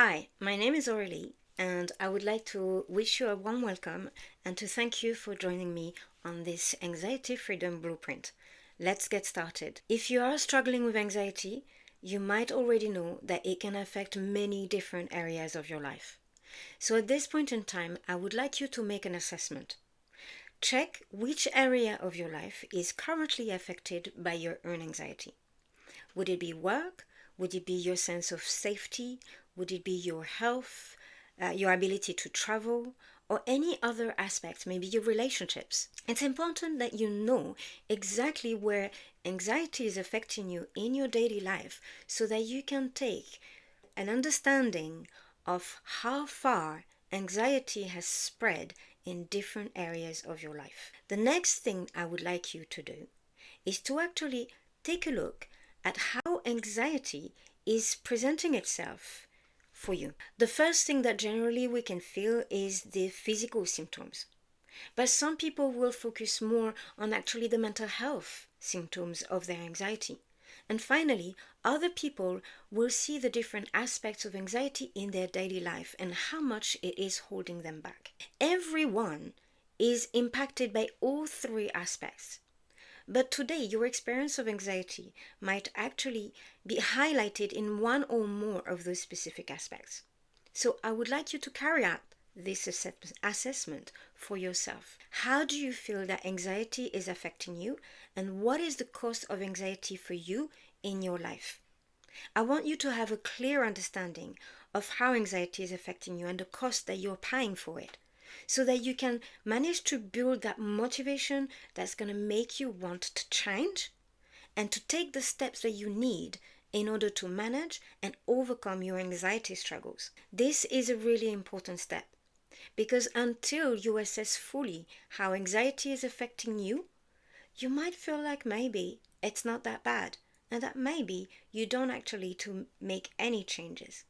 Hi, my name is Aurélie, and I would like to wish you a warm welcome and to thank you for joining me on this Anxiety Freedom Blueprint. Let's get started. If you are struggling with anxiety, you might already know that it can affect many different areas of your life. So at this point in time, I would like you to make an assessment. Check which area of your life is currently affected by your own anxiety. Would it be work? Would it be your sense of safety? Would it be your health, your ability to travel, or any other aspect, maybe your relationships? It's important that you know exactly where anxiety is affecting you in your daily life so that you can take an understanding of how far anxiety has spread in different areas of your life. The next thing I would like you to do is to actually take a look at how anxiety is presenting itself for you. The first thing that generally we can feel is the physical symptoms. But some people will focus more on actually the mental health symptoms of their anxiety. And finally, other people will see the different aspects of anxiety in their daily life and how much it is holding them back. Everyone is impacted by all three aspects. But today, your experience of anxiety might actually be highlighted in one or more of those specific aspects. So I would like you to carry out this assessment for yourself. How do you feel that anxiety is affecting you, and what is the cost of anxiety for you in your life? I want you to have a clear understanding of how anxiety is affecting you and the cost that you're paying for it, so that you can manage to build that motivation that's going to make you want to change and to take the steps that you need in order to manage and overcome your anxiety struggles. This is a really important step because until you assess fully how anxiety is affecting you, you might feel like maybe it's not that bad and that maybe you don't actually to make any changes.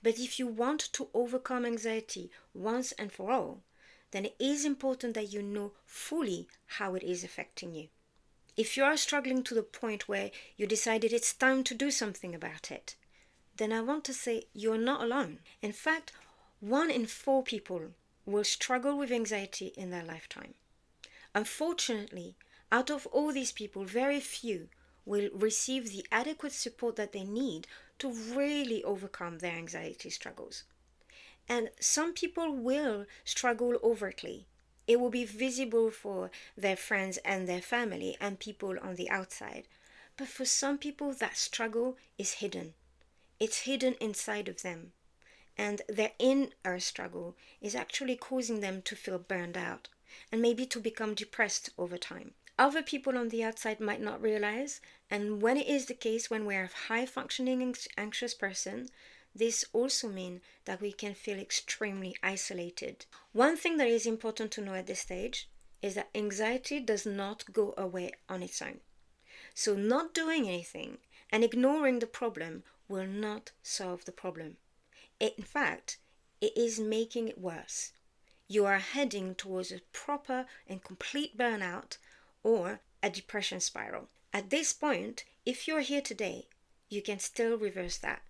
But if you want to overcome anxiety once and for all, then it is important that you know fully how it is affecting you. If you are struggling to the point where you decided it's time to do something about it, then I want to say you're not alone. In fact, 1 in 4 people will struggle with anxiety in their lifetime. Unfortunately, out of all these people, very few will receive the adequate support that they need to really overcome their anxiety struggles. And some people will struggle overtly. It will be visible for their friends and their family and people on the outside. But for some people, that struggle is hidden. It's hidden inside of them. And their inner struggle is actually causing them to feel burned out and maybe to become depressed over time. Other people on the outside might not realize, and when it is the case when we're a high functioning anxious person, this also means that we can feel extremely isolated. One thing that is important to know at this stage is that anxiety does not go away on its own. So not doing anything and ignoring the problem will not solve the problem. In fact, it is making it worse. You are heading towards a proper and complete burnout or a depression spiral. At this point, if you're here today, you can still reverse that.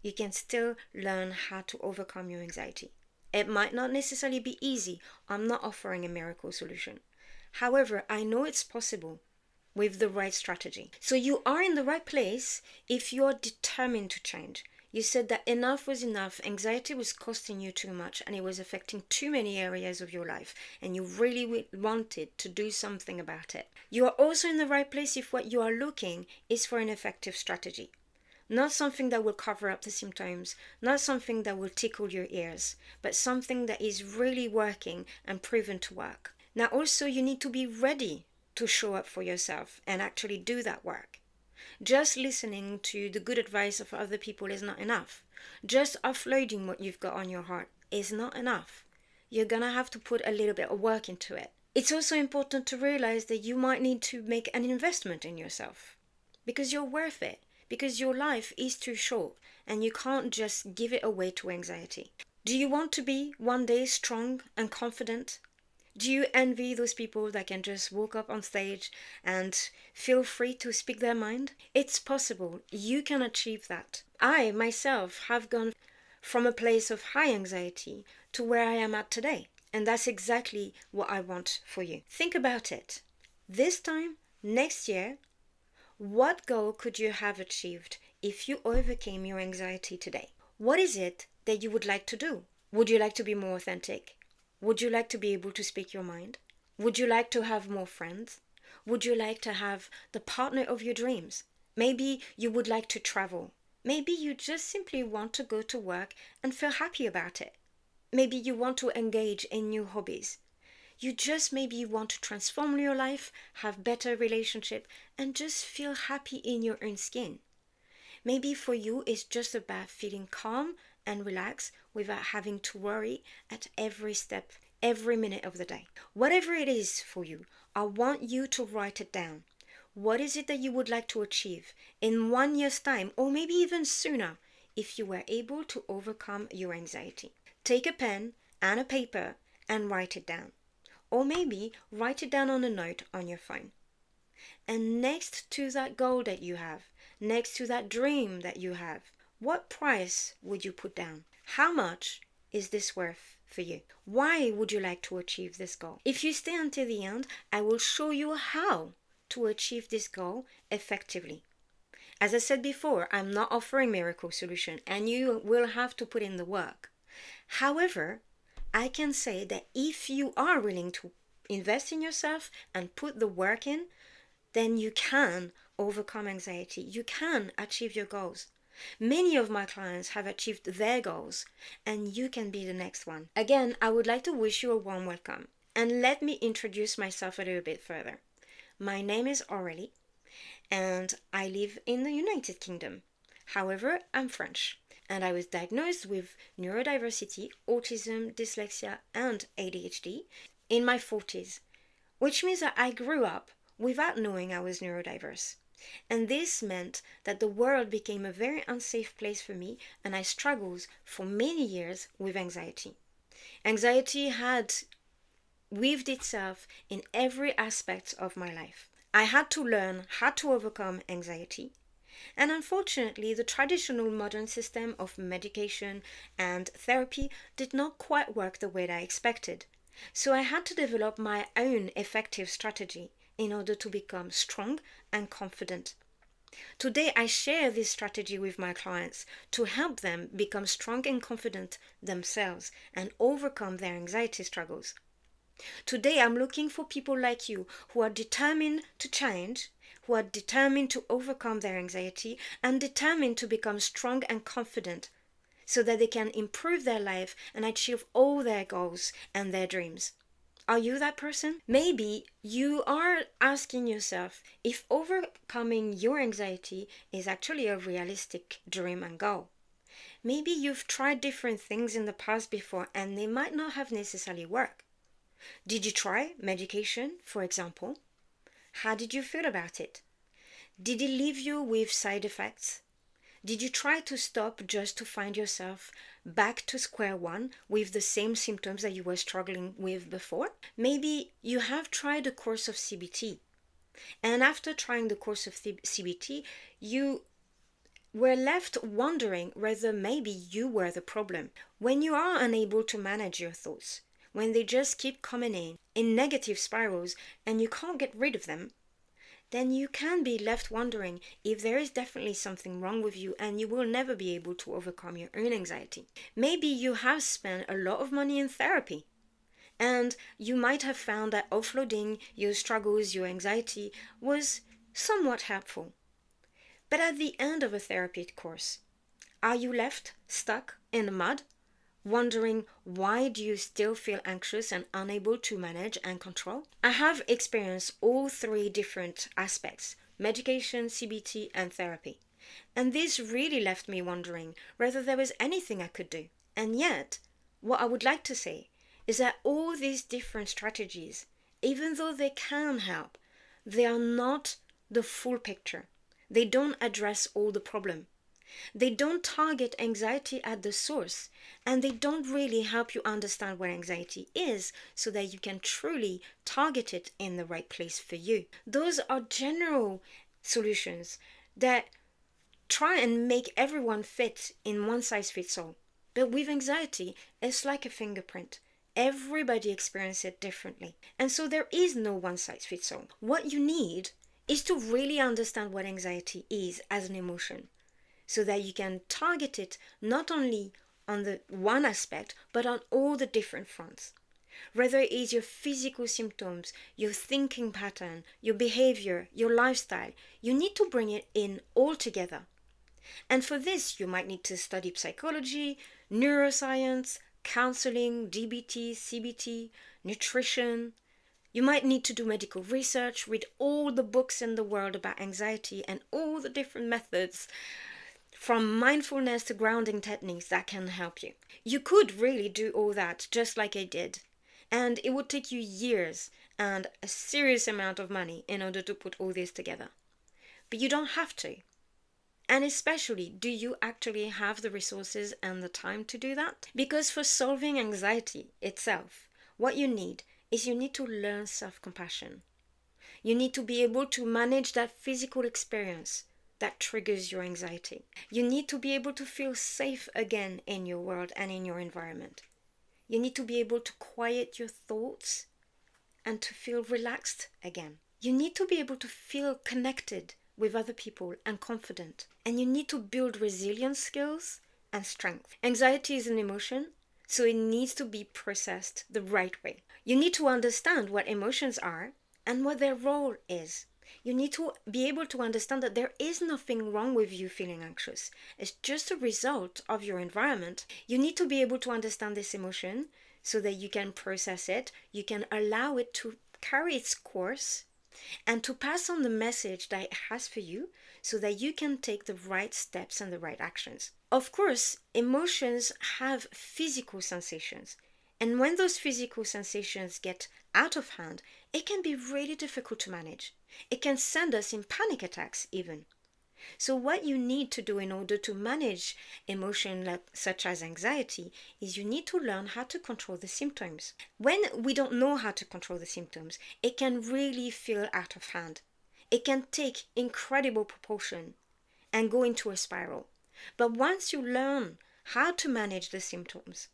You can still learn how to overcome your anxiety. It might not necessarily be easy. I'm not offering a miracle solution. However, I know it's possible with the right strategy. So you are in the right place if you're determined to change. You said that enough was enough, anxiety was costing you too much and it was affecting too many areas of your life and you really wanted to do something about it. You are also in the right place if what you are looking is for an effective strategy. Not something that will cover up the symptoms, not something that will tickle your ears, but something that is really working and proven to work. Now also you need to be ready to show up for yourself and actually do that work. Just listening to the good advice of other people is not enough. Just offloading what you've got on your heart is not enough. You're gonna have to put a little bit of work into it. It's also important to realize that you might need to make an investment in yourself because you're worth it, because your life is too short and you can't just give it away to anxiety. Do you want to be one day strong and confident? Do you envy those people that can just walk up on stage and feel free to speak their mind? It's possible. You can achieve that. I, myself, have gone from a place of high anxiety to where I am at today. And that's exactly what I want for you. Think about it. This time, next year, what goal could you have achieved if you overcame your anxiety today? What is it that you would like to do? Would you like to be more authentic? Would you like to be able to speak your mind? Would you like to have more friends? Would you like to have the partner of your dreams? Maybe you would like to travel. Maybe you just simply want to go to work and feel happy about it. Maybe you want to engage in new hobbies. You just maybe want to transform your life, have better relationship, and just feel happy in your own skin. Maybe for you it's just about feeling calm and relaxed without having to worry at every step, every minute of the day. Whatever it is for you, I want you to write it down. What is it that you would like to achieve in 1 year's time, or maybe even sooner, if you were able to overcome your anxiety? Take a pen and a paper and write it down. Or maybe write it down on a note on your phone. And next to that goal that you have, next to that dream that you have, what price would you put down? How much is this worth for you? Why would you like to achieve this goal? If you stay until the end, I will show you how to achieve this goal effectively. As I said before, I'm not offering miracle solution, and you will have to put in the work. However, I can say that if you are willing to invest in yourself and put the work in, then you can overcome anxiety. You can achieve your goals. Many of my clients have achieved their goals, and you can be the next one. Again, I would like to wish you a warm welcome. And let me introduce myself a little bit further. My name is Aurélie, and I live in the United Kingdom. However, I'm French, and I was diagnosed with neurodiversity, autism, dyslexia, and ADHD in my 40s, which means that I grew up without knowing I was neurodiverse. And this meant that the world became a very unsafe place for me, and I struggled for many years with anxiety. Anxiety had weaved itself in every aspect of my life. I had to learn how to overcome anxiety. And unfortunately, the traditional modern system of medication and therapy did not quite work the way that I expected. So I had to develop my own effective strategy in order to become strong and confident. Today, I share this strategy with my clients to help them become strong and confident themselves and overcome their anxiety struggles. Today, I'm looking for people like you who are determined to change, who are determined to overcome their anxiety, and determined to become strong and confident so that they can improve their life and achieve all their goals and their dreams. Are you that person? Maybe you are asking yourself if overcoming your anxiety is actually a realistic dream and goal. Maybe you've tried different things in the past before and they might not have necessarily worked. Did you try medication, for example? How did you feel about it? Did it leave you with side effects? Did you try to stop just to find yourself back to square one with the same symptoms that you were struggling with before? Maybe you have tried a course of CBT, and after trying the course of CBT, you were left wondering whether maybe you were the problem. When you are unable to manage your thoughts, when they just keep coming in negative spirals and you can't get rid of them, then you can be left wondering if there is definitely something wrong with you and you will never be able to overcome your own anxiety. Maybe you have spent a lot of money in therapy and you might have found that offloading your struggles, your anxiety was somewhat helpful. But at the end of a therapy course, are you left stuck in the mud, wondering why do you still feel anxious and unable to manage and control? I have experienced all three different aspects: medication, CBT, and therapy. And this really left me wondering whether there was anything I could do. And yet, what I would like to say is that all these different strategies, even though they can help, they are not the full picture. They don't address all the problem. They don't target anxiety at the source, and they don't really help you understand what anxiety is so that you can truly target it in the right place for you. Those are general solutions that try and make everyone fit in one size fits all. But with anxiety, it's like a fingerprint. Everybody experiences it differently. And so there is no one size fits all. What you need is to really understand what anxiety is as an emotion, so that you can target it not only on the one aspect, but on all the different fronts. Whether it is your physical symptoms, your thinking pattern, your behavior, your lifestyle, you need to bring it in all together. And for this, you might need to study psychology, neuroscience, counseling, DBT, CBT, nutrition. You might need to do medical research, read all the books in the world about anxiety and all the different methods, from mindfulness to grounding techniques that can help you. You could really do all that just like I did. And it would take you years and a serious amount of money in order to put all this together. But you don't have to. And especially, do you actually have the resources and the time to do that? Because for solving anxiety itself, what you need is you need to learn self-compassion. You need to be able to manage that physical experience that triggers your anxiety. You need to be able to feel safe again in your world and in your environment. You need to be able to quiet your thoughts and to feel relaxed again. You need to be able to feel connected with other people and confident. And you need to build resilience skills and strength. Anxiety is an emotion, so it needs to be processed the right way. You need to understand what emotions are and what their role is. You need to be able to understand that there is nothing wrong with you feeling anxious. It's just a result of your environment. You need to be able to understand this emotion so that you can process it, you can allow it to carry its course, and to pass on the message that it has for you so that you can take the right steps and the right actions. Of course, emotions have physical sensations. And when those physical sensations get out of hand, it can be really difficult to manage. It can send us in panic attacks even. So what you need to do in order to manage emotions such as anxiety is you need to learn how to control the symptoms. When we don't know how to control the symptoms, it can really feel out of hand. It can take incredible proportion and go into a spiral. But once you learn how to manage the symptoms,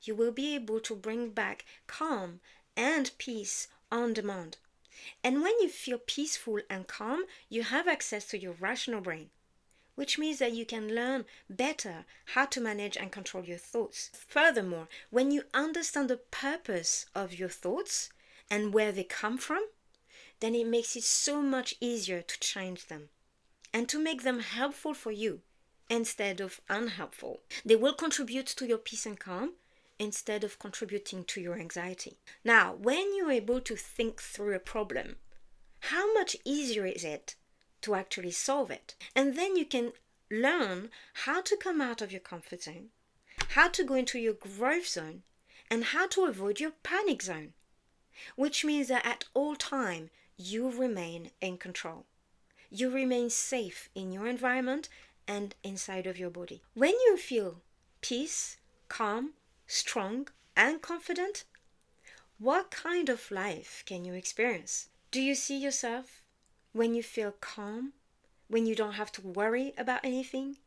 you will be able to bring back calm and peace on demand. And when you feel peaceful and calm, you have access to your rational brain, which means that you can learn better how to manage and control your thoughts. Furthermore, when you understand the purpose of your thoughts and where they come from, then it makes it so much easier to change them and to make them helpful for you instead of unhelpful. They will contribute to your peace and calm instead of contributing to your anxiety. Now, when you're able to think through a problem, how much easier is it to actually solve it? And then you can learn how to come out of your comfort zone, how to go into your growth zone, and how to avoid your panic zone, which means that at all time you remain in control. You remain safe in your environment and inside of your body. When you feel peace, calm, strong, and confident, what kind of life can you experience? Do you see yourself when you feel calm, when you don't have to worry about anything?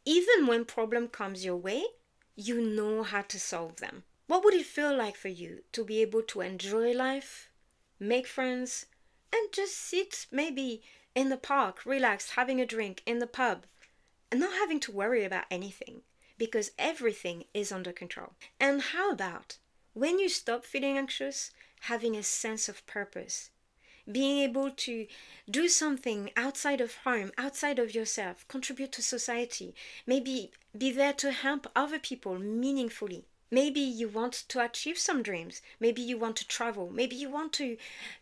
Even when problem comes your way, you know how to solve them. What would it feel like for you to be able to enjoy life, make friends, and just sit maybe in the park, relaxed, having a drink in the pub, and not having to worry about anything? Because everything is under control. And how about when you stop feeling anxious, having a sense of purpose, being able to do something outside of home, outside of yourself, contribute to society, maybe be there to help other people meaningfully. Maybe you want to achieve some dreams, maybe you want to travel, maybe you want to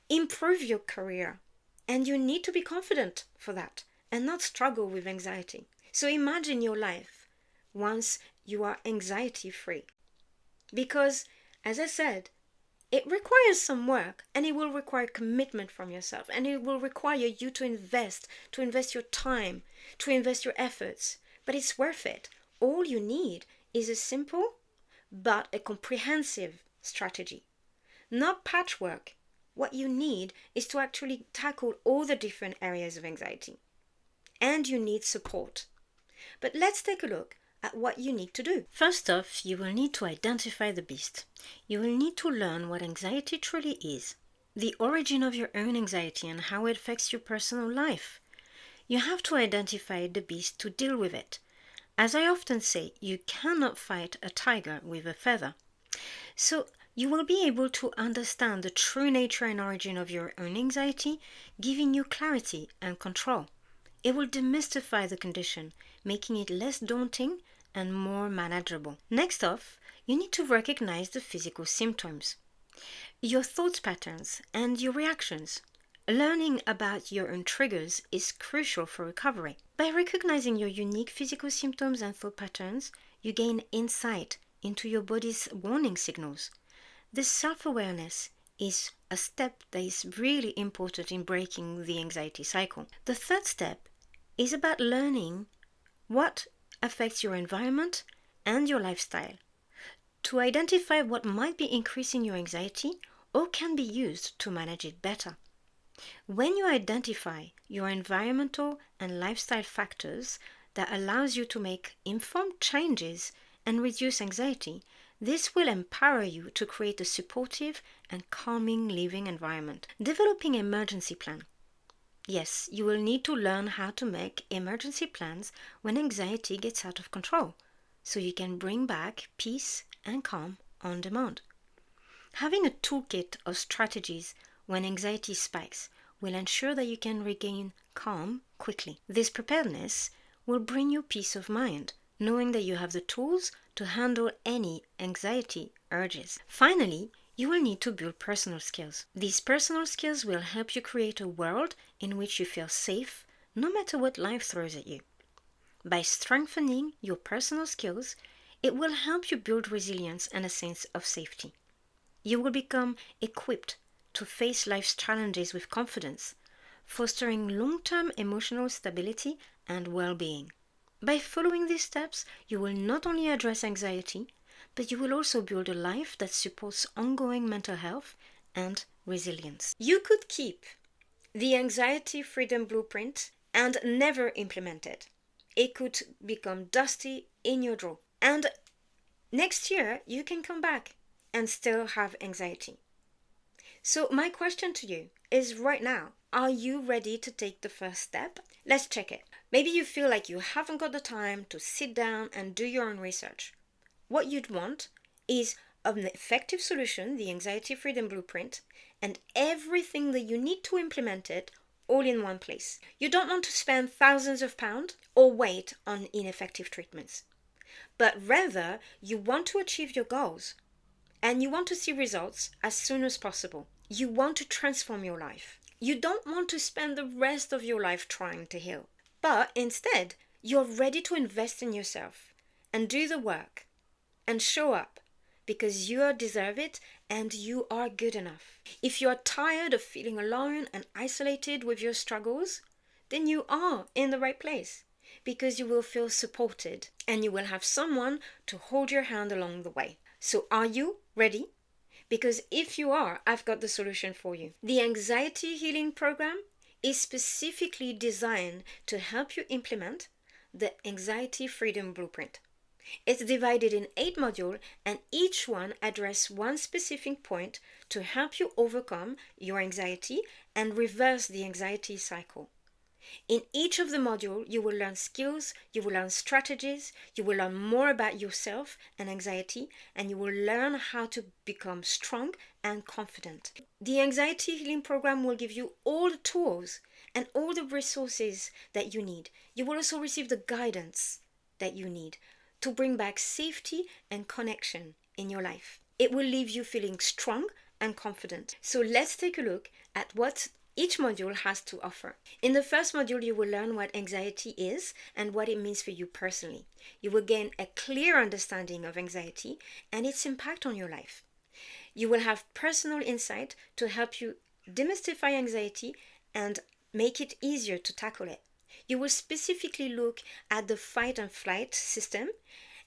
improve your career, and you need to be confident for that and not struggle with anxiety. So imagine your life once you are anxiety free. Because, as I said, it requires some work, and it will require commitment from yourself, and it will require you to invest your time, to invest your efforts, but it's worth it. All you need is a simple but a comprehensive strategy, not patchwork. What you need is to actually tackle all the different areas of anxiety, and you need support. But let's take a look at what you need to do. First off, you will need to identify the beast. You will need to learn what anxiety truly is, the origin of your own anxiety and how it affects your personal life. You have to identify the beast to deal with it. As I often say, you cannot fight a tiger with a feather. So you will be able to understand the true nature and origin of your own anxiety, giving you clarity and control. It will demystify the condition, making it less daunting and more manageable. Next off, you need to recognize the physical symptoms, your thought patterns and your reactions. Learning about your own triggers is crucial for recovery. By recognizing your unique physical symptoms and thought patterns, you gain insight into your body's warning signals. This self-awareness is a step that is really important in breaking the anxiety cycle. The third step is about learning what affects your environment and your lifestyle to identify what might be increasing your anxiety or can be used to manage it better. When you identify your environmental and lifestyle factors that allows you to make informed changes and reduce anxiety, this will empower you to create a supportive and calming living environment. Developing an emergency plan. Yes, you will need to learn how to make emergency plans when anxiety gets out of control, so you can bring back peace and calm on demand. Having a toolkit of strategies when anxiety spikes will ensure that you can regain calm quickly. This preparedness will bring you peace of mind, knowing that you have the tools to handle any anxiety urges. Finally, you will need to build personal skills. These personal skills will help you create a world in which you feel safe, no matter what life throws at you. By strengthening your personal skills, it will help you build resilience and a sense of safety. You will become equipped to face life's challenges with confidence, fostering long-term emotional stability and well-being. By following these steps, you will not only address anxiety, but you will also build a life that supports ongoing mental health and resilience. You could keep the Anxiety Freedom Blueprint and never implement it. It could become dusty in your drawer. And next year, you can come back and still have anxiety. So my question to you is right now, are you ready to take the first step? Let's check it. Maybe you feel like you haven't got the time to sit down and do your own research. What you'd want is an effective solution, the Anxiety Freedom Blueprint, and everything that you need to implement it all in one place. You don't want to spend thousands of pounds or wait on ineffective treatments, but rather you want to achieve your goals and you want to see results as soon as possible. You want to transform your life. You don't want to spend the rest of your life trying to heal, but instead you're ready to invest in yourself and do the work and show up because you deserve it and you are good enough. If you are tired of feeling alone and isolated with your struggles, then you are in the right place because you will feel supported and you will have someone to hold your hand along the way. So are you ready? Because if you are, I've got the solution for you. The Anxiety Healing Program is specifically designed to help you implement the Anxiety Freedom Blueprint. It's divided in 8 modules and each one addresses one specific point to help you overcome your anxiety and reverse the anxiety cycle. In each of the modules, you will learn skills, you will learn strategies, you will learn more about yourself and anxiety, and you will learn how to become strong and confident. The Anxiety Healing Program will give you all the tools and all the resources that you need. You will also receive the guidance that you need to bring back safety and connection in your life. It will leave you feeling strong and confident. So let's take a look at what each module has to offer. In the first module, you will learn what anxiety is and what it means for you personally. You will gain a clear understanding of anxiety and its impact on your life. You will have personal insight to help you demystify anxiety and make it easier to tackle it. You will specifically look at the fight and flight system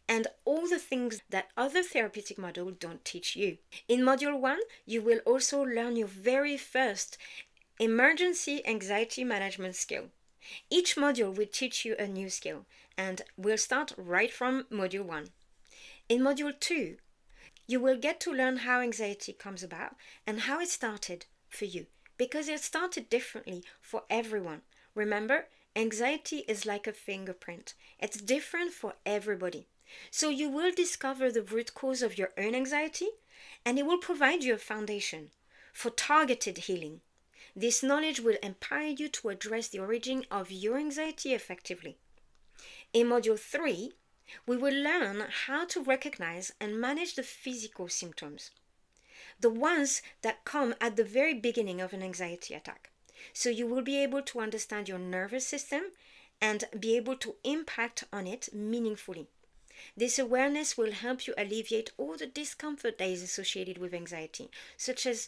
and all the things that other therapeutic models don't teach you. In Module 1, you will also learn your very first emergency anxiety management skill. Each module will teach you a new skill, and we'll start right from Module 1. In Module 2, you will get to learn how anxiety comes about and how it started for you, because it started differently for everyone. Remember, anxiety is like a fingerprint. It's different for everybody. So you will discover the root cause of your own anxiety, and it will provide you a foundation for targeted healing. This knowledge will empower you to address the origin of your anxiety effectively. In Module 3, we will learn how to recognize and manage the physical symptoms, the ones that come at the very beginning of an anxiety attack. So you will be able to understand your nervous system and be able to impact on it meaningfully. This awareness will help you alleviate all the discomfort that is associated with anxiety, such as,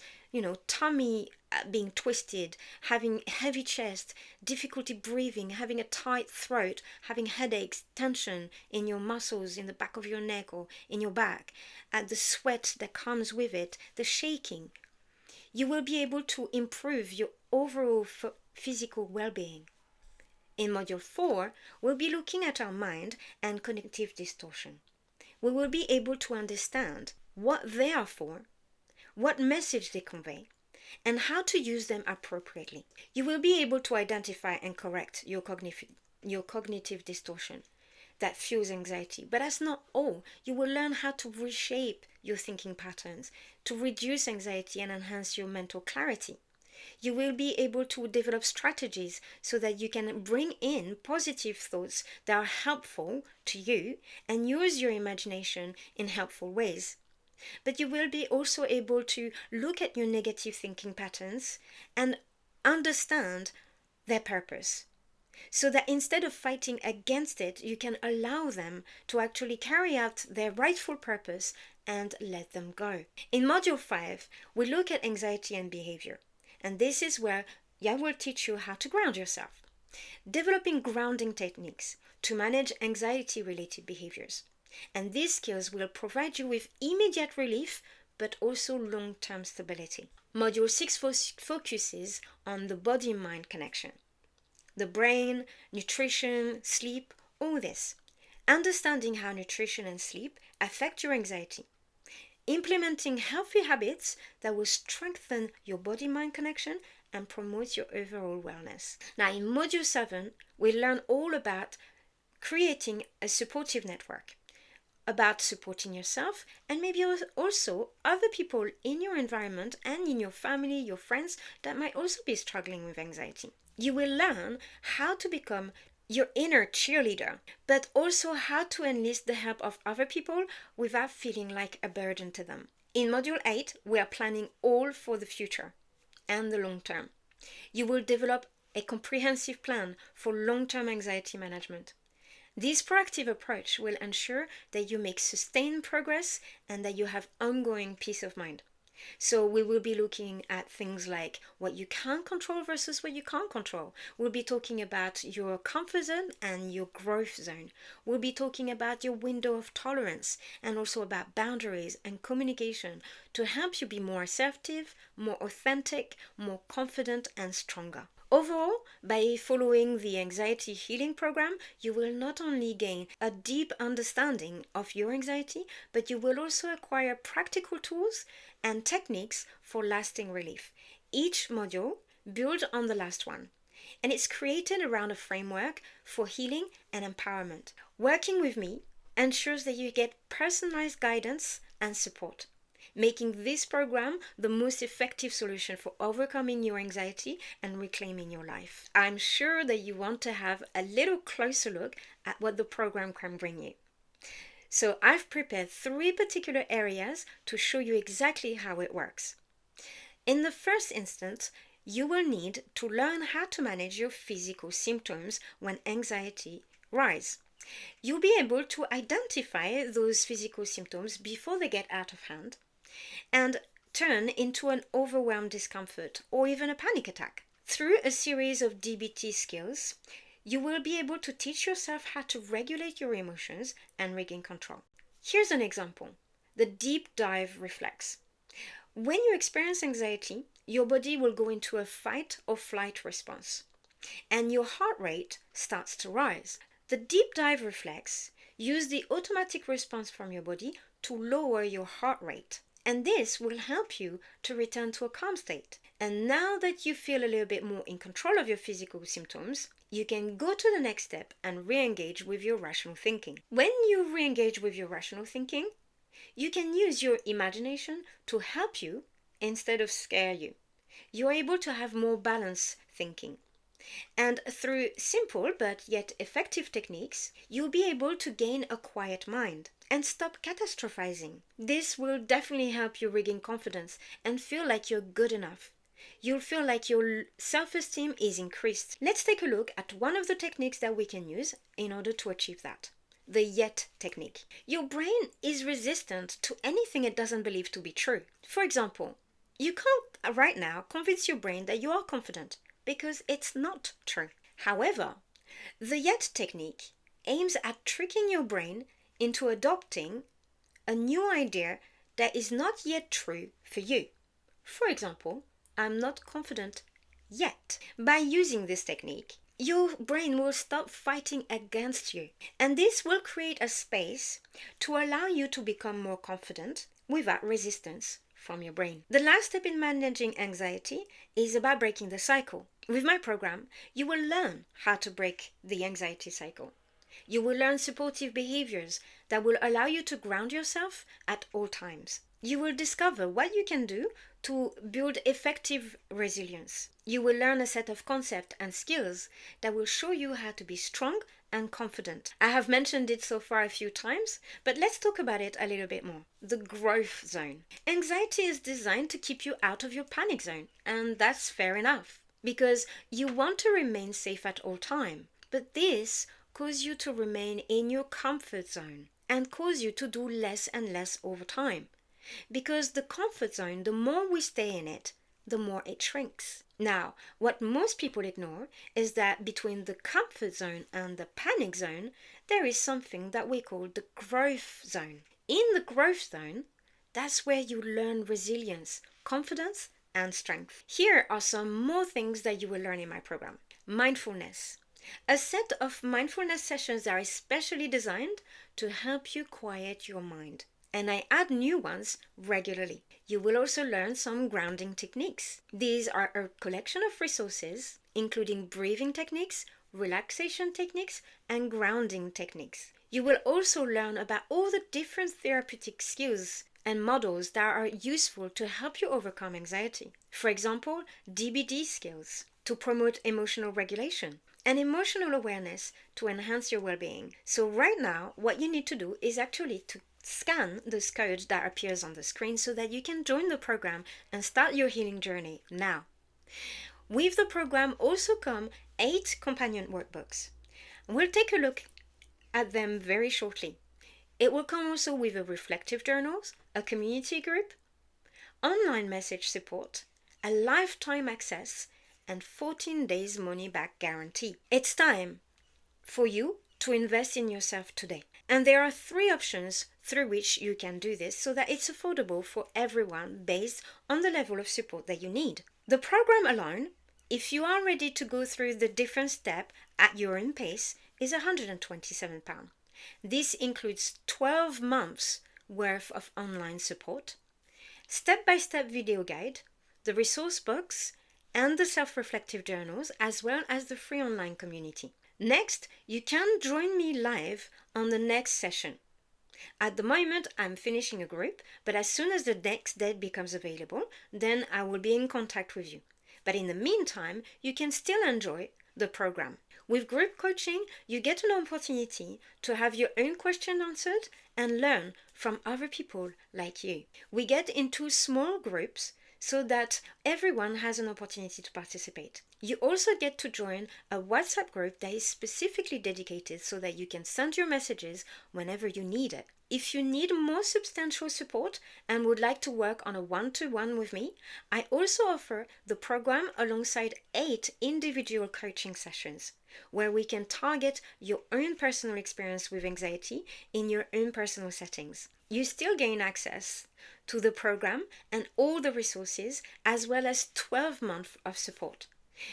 tummy being twisted, having heavy chest, difficulty breathing, having a tight throat, having headaches, tension in your muscles in the back of your neck or in your back, the sweat that comes with it, the shaking. You will be able to improve your overall physical well-being. In Module 4, we'll be looking at our mind and cognitive distortion. We will be able to understand what they are for, what message they convey, and how to use them appropriately. You will be able to identify and correct your cognitive distortion that fuels anxiety. But that's not all. You will learn how to reshape your thinking patterns to reduce anxiety and enhance your mental clarity. You will be able to develop strategies so that you can bring in positive thoughts that are helpful to you and use your imagination in helpful ways. But you will be also able to look at your negative thinking patterns and understand their purpose, so that instead of fighting against it, you can allow them to actually carry out their rightful purpose and let them go. In Module 5, we look at anxiety and behavior. And this is where I will teach you how to ground yourself. Developing grounding techniques to manage anxiety-related behaviors. And these skills will provide you with immediate relief, but also long-term stability. Module 6 focuses on the body-mind connection. The brain, nutrition, sleep, all this. Understanding how nutrition and sleep affect your anxiety. Implementing healthy habits that will strengthen your body-mind connection and promote your overall wellness. Now, in Module 7, we learn all about creating a supportive network, about supporting yourself and maybe also other people in your environment and in your family, your friends that might also be struggling with anxiety. You will learn how to become your inner cheerleader, but also how to enlist the help of other people without feeling like a burden to them. In Module 8, we are planning all for the future and the long term. You will develop a comprehensive plan for long-term anxiety management. This proactive approach will ensure that you make sustained progress and that you have ongoing peace of mind. So we will be looking at things like what you can control versus what you can't control. We'll be talking about your comfort zone and your growth zone. We'll be talking about your window of tolerance and also about boundaries and communication to help you be more assertive, more authentic, more confident and stronger. Overall, by following the anxiety healing program, you will not only gain a deep understanding of your anxiety, but you will also acquire practical tools and techniques for lasting relief. Each module builds on the last one, and it's created around a framework for healing and empowerment. Working with me ensures that you get personalized guidance and support, making this program the most effective solution for overcoming your anxiety and reclaiming your life. I'm sure that you want to have a little closer look at what the program can bring you. So I've prepared 3 particular areas to show you exactly how it works. In the first instance, you will need to learn how to manage your physical symptoms when anxiety rises. You'll be able to identify those physical symptoms before they get out of hand and turn into an overwhelmed discomfort or even a panic attack. Through a series of DBT skills, you will be able to teach yourself how to regulate your emotions and regain control. Here's an example: the deep dive reflex. When you experience anxiety, your body will go into a fight or flight response, and your heart rate starts to rise. The deep dive reflex uses the automatic response from your body to lower your heart rate. And this will help you to return to a calm state. And now that you feel a little bit more in control of your physical symptoms, you can go to the next step and re-engage with your rational thinking. When you re-engage with your rational thinking, you can use your imagination to help you instead of scare you. You're able to have more balanced thinking. And through simple but yet effective techniques, you'll be able to gain a quiet mind and stop catastrophizing. This will definitely help you regain confidence and feel like you're good enough. You'll feel like your self-esteem is increased. Let's take a look at one of the techniques that we can use in order to achieve that. The yet technique. Your brain is resistant to anything it doesn't believe to be true. For example, you can't right now convince your brain that you are confident because it's not true. However, the yet technique aims at tricking your brain into adopting a new idea that is not yet true for you. For example, I'm not confident yet. By using this technique, your brain will stop fighting against you, and this will create a space to allow you to become more confident without resistance from your brain. The last step in managing anxiety is about breaking the cycle. With my program, you will learn how to break the anxiety cycle. You will learn supportive behaviors that will allow you to ground yourself at all times. You will discover what you can do to build effective resilience. You will learn a set of concepts and skills that will show you how to be strong and confident. I have mentioned it so far a few times, but let's talk about it a little bit more. The growth zone. Anxiety is designed to keep you out of your panic zone, and that's fair enough, because you want to remain safe at all time. But this causes you to remain in your comfort zone and cause you to do less and less over time. Because the comfort zone, the more we stay in it, the more it shrinks. Now, what most people ignore is that between the comfort zone and the panic zone, there is something that we call the growth zone. In the growth zone, that's where you learn resilience, confidence, and strength. Here are some more things that you will learn in my program. Mindfulness. A set of mindfulness sessions are especially designed to help you quiet your mind. And I add new ones regularly. You will also learn some grounding techniques. These are a collection of resources, including breathing techniques, relaxation techniques, and grounding techniques. You will also learn about all the different therapeutic skills and models that are useful to help you overcome anxiety. For example, DBD skills to promote emotional regulation and emotional awareness to enhance your well-being. So right now, what you need to do is actually to scan this code that appears on the screen so that you can join the program and start your healing journey now. With the program also come 8 companion workbooks. We'll take a look at them very shortly. It will come also with a reflective journals, a community group, online message support, a lifetime access, and 14 days money back guarantee. It's time for you to invest in yourself today. And there are 3 options through which you can do this so that it's affordable for everyone based on the level of support that you need. The program alone, if you are ready to go through the different steps at your own pace, is £127. This includes 12 months worth of online support, step-by-step video guide, the resource box, and the self-reflective journals, as well as the free online community. Next, you can join me live on the next session. At the moment, I'm finishing a group, but as soon as the next date becomes available, then I will be in contact with you. But in the meantime, you can still enjoy the program. With group coaching, you get an opportunity to have your own question answered and learn from other people like you. We get into small groups so that everyone has an opportunity to participate. You also get to join a WhatsApp group that is specifically dedicated so that you can send your messages whenever you need it. If you need more substantial support and would like to work on a one-to-one with me, I also offer the program alongside 8 individual coaching sessions where we can target your own personal experience with anxiety in your own personal settings. You still gain access to the program and all the resources, as well as 12 months of support.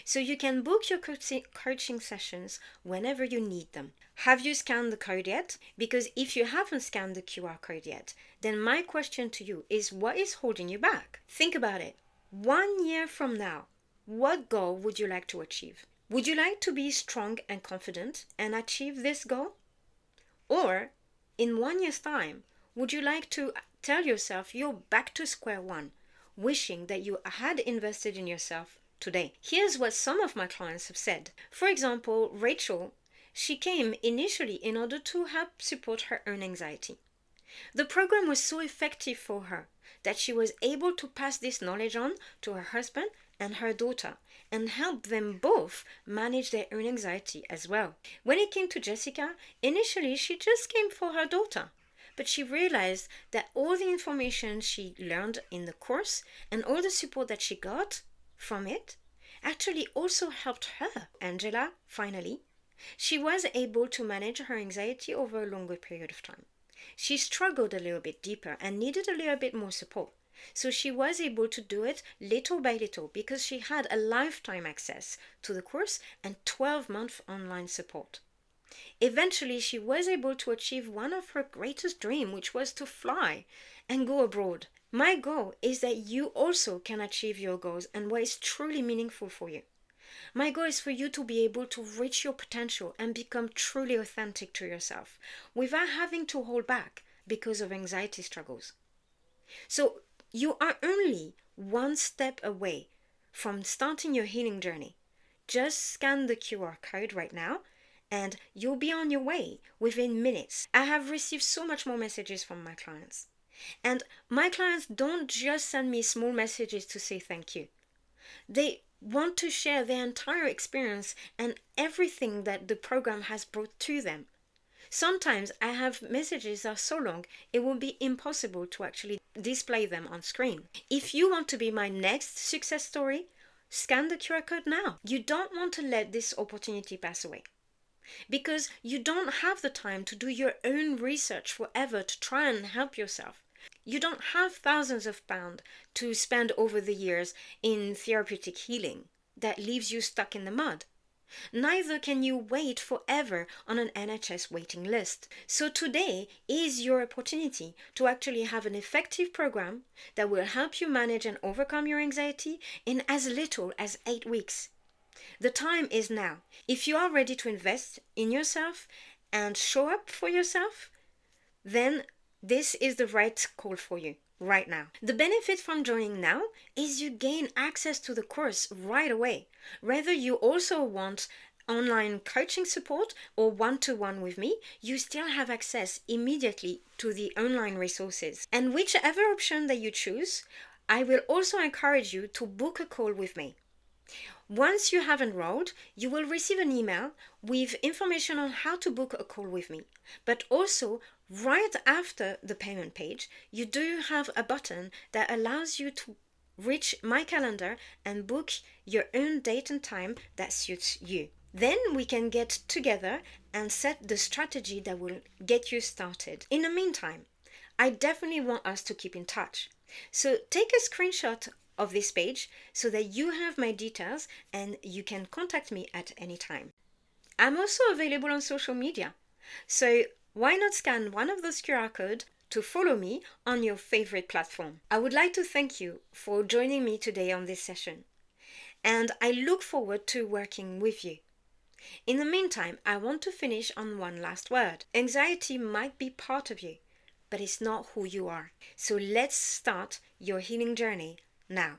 So you can book your coaching sessions whenever you need them. Have you scanned the code yet? Because if you haven't scanned the QR code yet, then my question to you is, what is holding you back? Think about it. 1 year from now, what goal would you like to achieve? Would you like to be strong and confident and achieve this goal? Or in 1 year's time, would you like to tell yourself you're back to square one, wishing that you had invested in yourself today? Here's what some of my clients have said. For example, Rachel, she came initially in order to help support her own anxiety. The program was so effective for her that she was able to pass this knowledge on to her husband and her daughter and help them both manage their own anxiety as well. When it came to Jessica, initially she just came for her daughter, but she realized that all the information she learned in the course and all the support that she got from it actually also helped her. Angela, finally, she was able to manage her anxiety over a longer period of time. She struggled a little bit deeper and needed a little bit more support. So she was able to do it little by little because she had a lifetime access to the course and 12-month online support. Eventually, she was able to achieve one of her greatest dreams, which was to fly and go abroad. My goal is that you also can achieve your goals and what is truly meaningful for you. My goal is for you to be able to reach your potential and become truly authentic to yourself without having to hold back because of anxiety struggles. So you are only one step away from starting your healing journey. Just scan the QR code right now and you'll be on your way within minutes. I have received so much more messages from my clients. And my clients don't just send me small messages to say thank you. They want to share their entire experience and everything that the program has brought to them. Sometimes I have messages that are so long it will be impossible to actually display them on screen. If you want to be my next success story, scan the QR code now. You don't want to let this opportunity pass away because you don't have the time to do your own research forever to try and help yourself. You don't have thousands of pounds to spend over the years in therapeutic healing that leaves you stuck in the mud. Neither can you wait forever on an NHS waiting list. So today is your opportunity to actually have an effective program that will help you manage and overcome your anxiety in as little as 8 weeks. The time is now. If you are ready to invest in yourself and show up for yourself, then this is the right call for you right now. The benefit from joining now is you gain access to the course right away. Whether you also want online coaching support or one-to-one with me, you still have access immediately to the online resources. And whichever option that you choose, I will also encourage you to book a call with me. Once you have enrolled, you will receive an email with information on how to book a call with me. But also, right after the payment page, you do have a button that allows you to reach my calendar and book your own date and time that suits you. Then we can get together and set the strategy that will get you started. In the meantime, I definitely want us to keep in touch. So take a screenshot of this page so that you have my details and you can contact me at any time. I'm also available on social media, so why not scan one of those QR codes to follow me on your favorite platform. I would like to thank you for joining me today on this session, and I look forward to working with you. In the meantime, I want to finish on one last word. Anxiety might be part of you, but it's not who you are. So let's start your healing journey now.